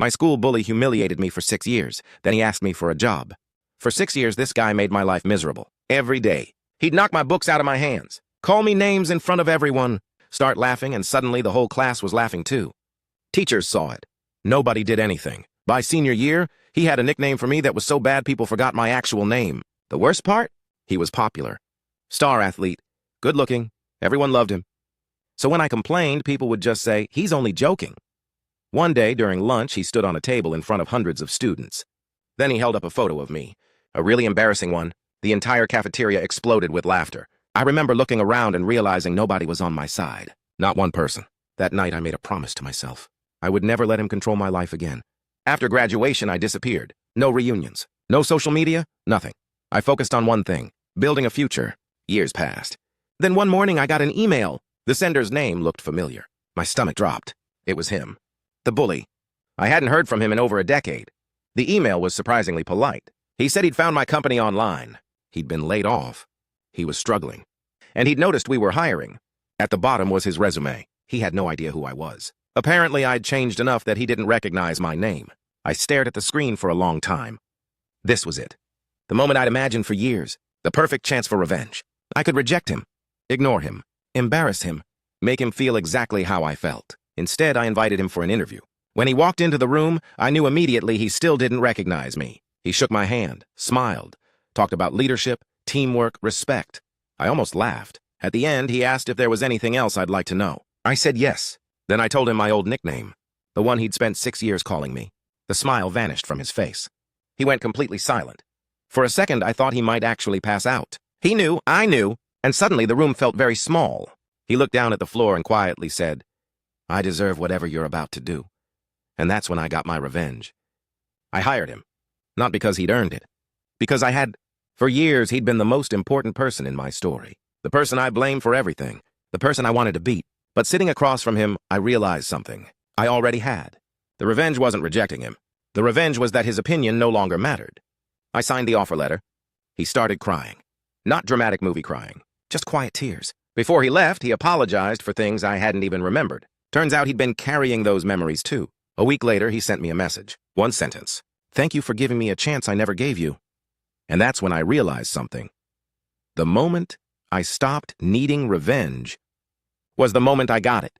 My school bully humiliated me for 6 years. Then he asked me for a job. For 6 years, this guy made my life miserable. Every day. He'd knock my books out of my hands, call me names in front of everyone, start laughing, and suddenly the whole class was laughing too. Teachers saw it. Nobody did anything. By senior year, he had a nickname for me that was so bad people forgot my actual name. The worst part? He was popular. Star athlete. Good looking. Everyone loved him. So when I complained, people would just say, he's only joking. One day during lunch, he stood on a table in front of hundreds of students. Then he held up a photo of me. A really embarrassing one. The entire cafeteria exploded with laughter. I remember looking around and realizing nobody was on my side. Not one person. That night, I made a promise to myself. I would never let him control my life again. After graduation, I disappeared. No reunions. No social media. Nothing. I focused on one thing. Building a future. Years passed. Then one morning, I got an email. The sender's name looked familiar. My stomach dropped. It was him. The bully. I hadn't heard from him in over a decade. The email was surprisingly polite. He said he'd found my company online. He'd been laid off. He was struggling. And he'd noticed we were hiring. At the bottom was his resume. He had no idea who I was. Apparently, I'd changed enough that he didn't recognize my name. I stared at the screen for a long time. This was it. The moment I'd imagined for years. The perfect chance for revenge. I could reject him, ignore him, embarrass him, make him feel exactly how I felt. Instead, I invited him for an interview. When he walked into the room, I knew immediately he still didn't recognize me. He shook my hand, smiled, talked about leadership, teamwork, respect. I almost laughed. At the end, he asked if there was anything else I'd like to know. I said yes. Then I told him my old nickname, the one he'd spent 6 years calling me. The smile vanished from his face. He went completely silent. For a second, I thought he might actually pass out. He knew, I knew, and suddenly the room felt very small. He looked down at the floor and quietly said, I deserve whatever you're about to do. And that's when I got my revenge. I hired him, not because he'd earned it, because for years, he'd been the most important person in my story. The person I blamed for everything, the person I wanted to beat. But sitting across from him, I realized something I already had. The revenge wasn't rejecting him. The revenge was that his opinion no longer mattered. I signed the offer letter. He started crying. Not dramatic movie crying, just quiet tears. Before he left, he apologized for things I hadn't even remembered. Turns out he'd been carrying those memories too. A week later, he sent me a message. One sentence. Thank you for giving me a chance I never gave you. And that's when I realized something. The moment I stopped needing revenge was the moment I got it.